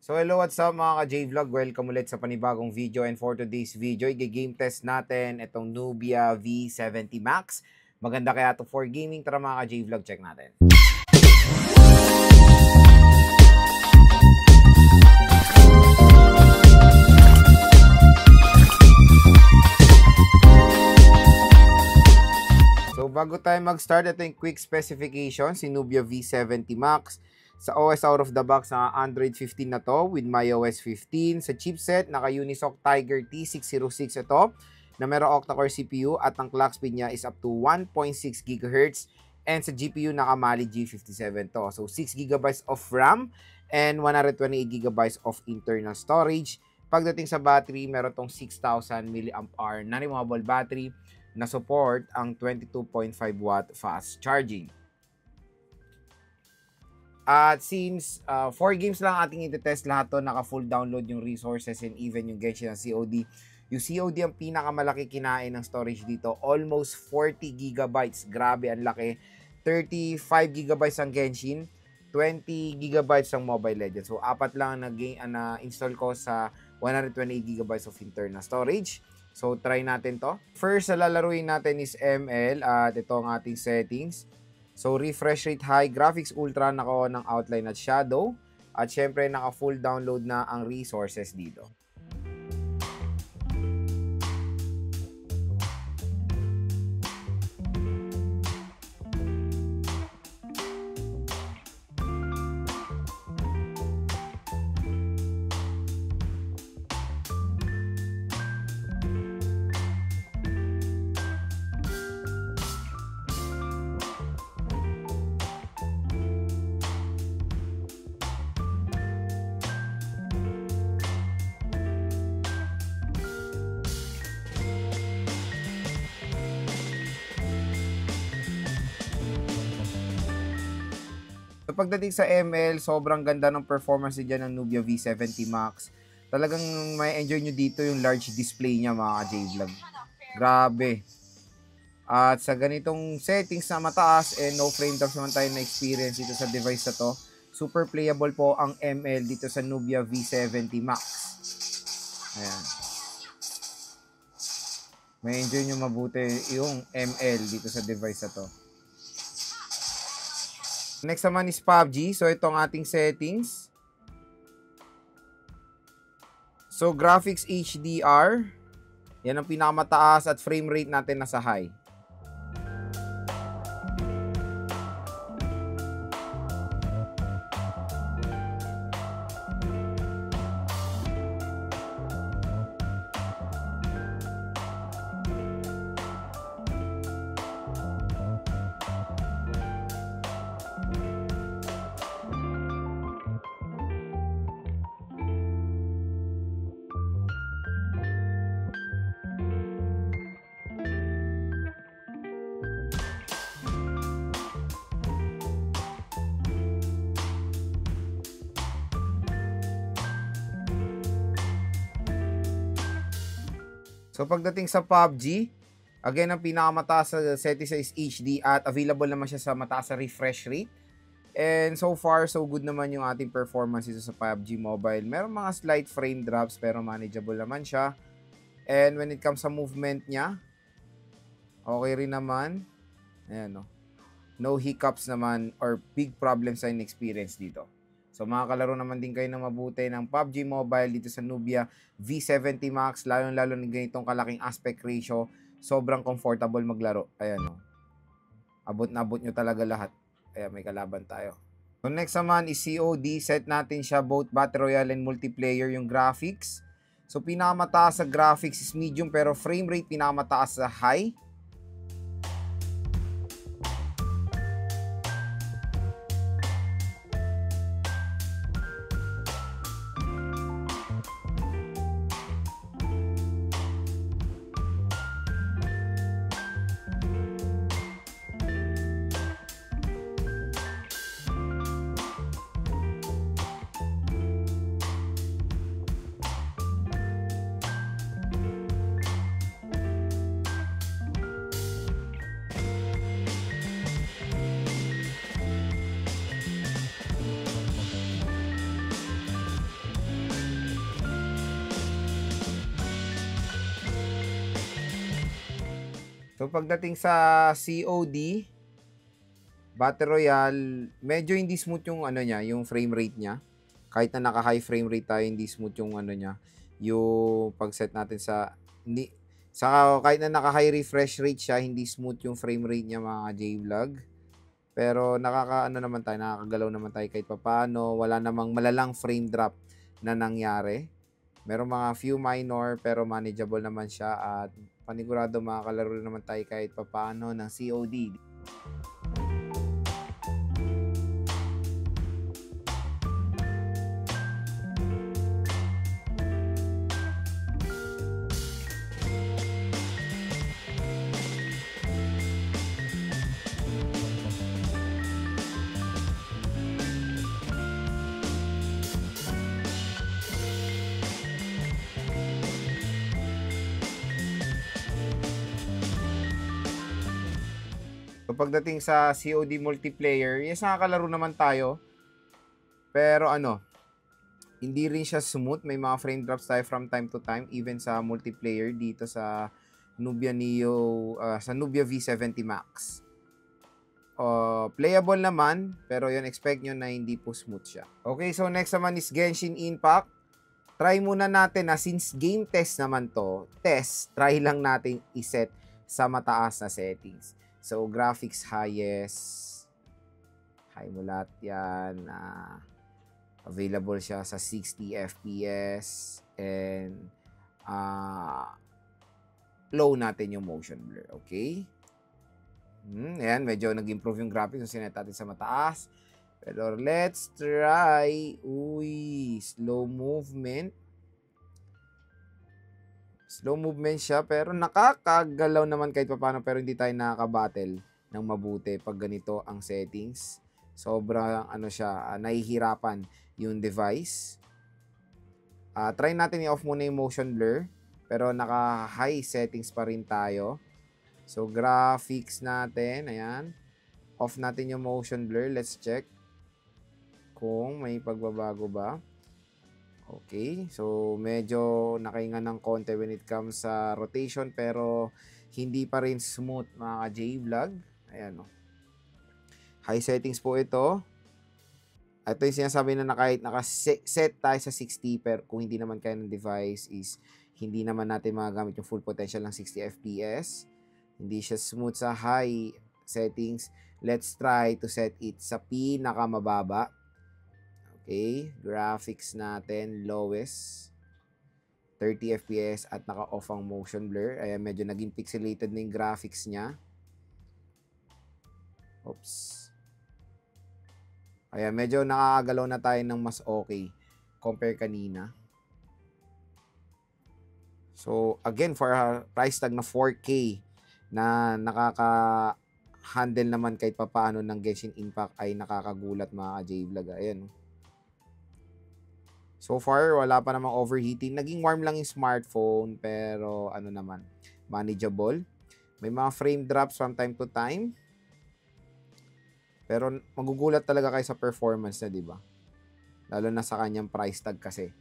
So hello, what's up mga ka-J-Vlog? Welcome ulit sa panibagong video, and for today's video, i-game test natin itong Nubia V70 Max. Maganda kaya to for gaming? Tara mga ka-J-Vlog, check natin. So bago tayo mag-start, ito yung quick specification, si Nubia V70 Max. Sa OS out of the box na Android 15 na to with MyOS 15. Sa chipset, naka-Unisoc Tiger T606 ito na meron octa-core CPU at ang clock speed niya is up to 1.6 GHz. And sa GPU, naka-Mali G57 to. So 6 GB of RAM and 128 GB of internal storage. Pagdating sa battery, meron tong 6,000 mAh na removable battery na support ang 22.5 watt fast charging. At since 4 games lang ating iti-test, lahat to naka-full download yung resources and even yung Genshin ng COD. Yung COD ang pinakamalaki kinain ng storage dito. Almost 40 GB. Grabe, ang laki. 35 GB ang Genshin. 20 GB ang Mobile Legends. So, apat lang na install ko sa 128 GB of internal storage. So, try natin to. First, lalaruin natin is ML at ito ang ating settings. So, refresh rate high, graphics ultra, naka-on ng outline at shadow. At syempre, naka-full download na ang resources dito. So, pagdating sa ML, sobrang ganda ng performance dyan ng Nubia V70 Max. Talagang may enjoy nyo dito yung large display niya mga ka-J-Vlog. Grabe. At sa ganitong settings na mataas, no frame drops naman tayo na experience dito sa device na to. Super playable po ang ML dito sa Nubia V70 Max. Ayan. May enjoy nyo mabuti yung ML dito sa device na to. Next naman is PUBG. So, ito ang ating settings. So, graphics HDR. Yan ang pinakamataas at frame rate natin nasa high. So, pagdating sa PUBG, again, ang pinakamataas sa settings is HD at available naman siya sa mataas sa refresh rate. And so far, so good naman yung ating performance dito sa PUBG Mobile. Meron mga slight frame drops pero manageable naman siya. And when it comes sa movement niya, okay rin naman. Ayan, no? No hiccups naman or big problems sa in-experience dito. So, makakalaro naman din kayo ng mabuti ng PUBG Mobile dito sa Nubia V70 Max. Lalo-lalo ng ganitong kalaking aspect ratio. Sobrang comfortable maglaro. Ayan, no? Abot na abot nyo talaga lahat. Ayan, may kalaban tayo. So, next naman is COD. Set natin siya both Battle Royale and multiplayer yung graphics. So, pinakamataas sa graphics is medium pero frame rate pinakamataas sa high. So pagdating sa COD, Battle Royale, medyo hindi smooth yung ano niya, yung frame rate niya. Kahit na naka-high frame rate tayo, hindi smooth yung ano niya, yung pag-set natin sa hindi kahit na naka-high refresh rate siya, hindi smooth yung frame rate niya mga J-Vlog. Pero nakakagalaw naman tayo kahit papaano. Wala namang malalang frame drop na nangyari. Merong mga few minor pero manageable naman siya at panigurado makakalaro naman tayo kahit papaano ng COD. So pagdating sa COD multiplayer, yes, nakakalaro naman tayo. Pero hindi rin siya smooth. May mga frame drops tayo from time to time, even sa multiplayer dito sa Nubia Neo, sa Nubia V70 Max. Playable naman, pero yun, expect nyo na hindi po smooth siya. Okay, so next naman is Genshin Impact. Try muna natin na since game test naman to, try lang natin iset sa mataas na settings. So, graphics highest. High mo lahat yan. Available siya sa 60 FPS. And, low natin yung motion blur. Okay? Ayan, medyo nag-improve yung graphics. So, sinet natin sa mataas. Pero, let's try. Uy, slow movement. Slow movement siya, pero nakakagalaw naman kahit paano, pero hindi tayo nakaka-battle ng mabuti pag ganito ang settings. Sobrang nahihirapan yung device. Try natin i-off muna yung motion blur, pero naka-high settings pa rin tayo. So, graphics natin, ayan. Off natin yung motion blur. Let's check kung may pagbabago ba. Okay, so medyo nakahinga ng konti when it comes sa rotation, pero hindi pa rin smooth mga J-Vlog. Ayan o. High settings po ito. Ito yung sinasabi na kahit naka-set tayo sa 60, pero kung hindi naman kaya ng device is hindi naman natin magagamit yung full potential ng 60 FPS. Hindi siya smooth sa high settings. Let's try to set it sa pinakamababa. Okay, graphics natin, lowest, 30 FPS at naka-off ang motion blur. Ayan, medyo naging pixelated na yung graphics niya. Oops. Ayan, medyo nakakagalaw na tayo ng mas okay compare kanina. So, again, for a price tag na 4K na nakaka-handle naman kahit papaano ng Genshin Impact ay nakakagulat mga J-Vlog. Ayan. So far, wala pa namang overheating. Naging warm lang yung smartphone, pero naman, manageable. May mga frame drops from time to time. Pero magugulat talaga kayo sa performance na, di ba? Lalo na sa kanyang price tag kasi.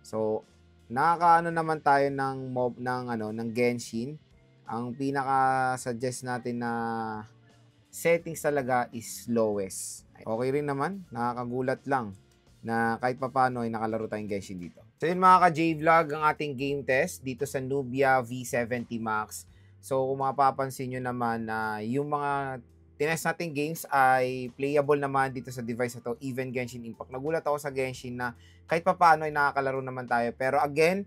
So, naman tayo ng Genshin. Ang pinaka-suggest natin na settings talaga is lowest. Okay rin naman, nakakagulat lang na kahit papaano ay nakalaro tayong Genshin dito. So yun mga ka-J-Vlog, ang ating game test dito sa Nubia V70 Max. So kung mapapansin nyo naman na yung mga tinest nating games ay playable naman dito sa device na to, even Genshin Impact. Nagulat ako sa Genshin na kahit papaano ay nakakalaro naman tayo. Pero again,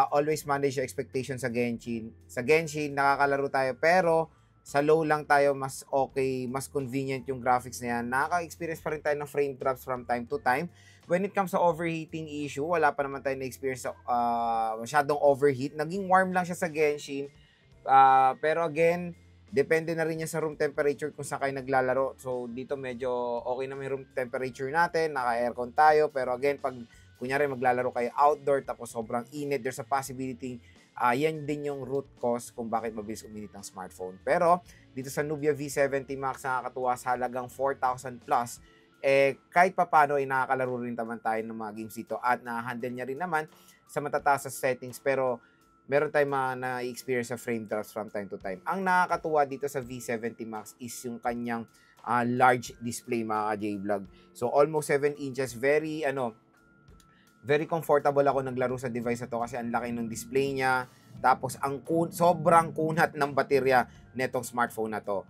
always manage your expectations sa Genshin. Sa Genshin, nakakalaro tayo pero sa low lang tayo, mas okay, mas convenient yung graphics na yan. Nakaka-experience pa rin tayo ng frame drops from time to time. When it comes sa overheating issue, wala pa naman tayo na-experience sa masyadong overheat. Naging warm lang siya sa Genshin. Pero again, depende na rin yan sa room temperature kung saan kayo naglalaro. So dito medyo okay na may room temperature natin, naka-aircon tayo. Pero again, pag kunyari maglalaro kayo outdoor tapos sobrang init, there's a possibility yan din yung root cause kung bakit mabilis uminit ang smartphone. Pero dito sa Nubia V70 Max, nakakatuwa sa halagang 4,000 plus, kahit papano ay nakakalaro rin naman tayo ng mga games dito at na-handle niya rin naman sa matataas sa settings. Pero meron tayong mga na-experience sa frame drops from time to time. Ang nakakatuwa dito sa V70 Max is yung kanyang large display, mga ka-J-Vlog. So almost 7 inches, very comfortable ako naglaro sa device na to kasi ang laki ng display niya. Tapos sobrang kunat ng baterya netong smartphone na to.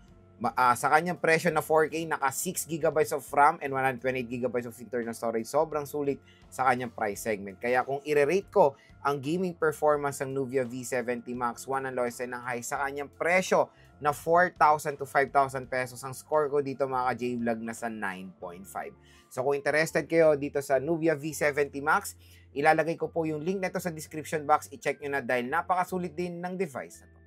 Sa kanyang presyo na 4K, naka 6GB of RAM and 128GB of internal storage. Sobrang sulit sa kanyang price segment. Kaya kung i-rate ko ang gaming performance ng Nubia V70 Max 1 ang lowest and ang high sa kanyang presyo na 4,000 to 5,000 pesos, ang score ko dito mga ka-J-Vlog na sa 9.5. So kung interested kayo dito sa Nubia V70 Max, ilalagay ko po yung link nito sa description box. I-check nyo na dahil napakasulit din ng device na to.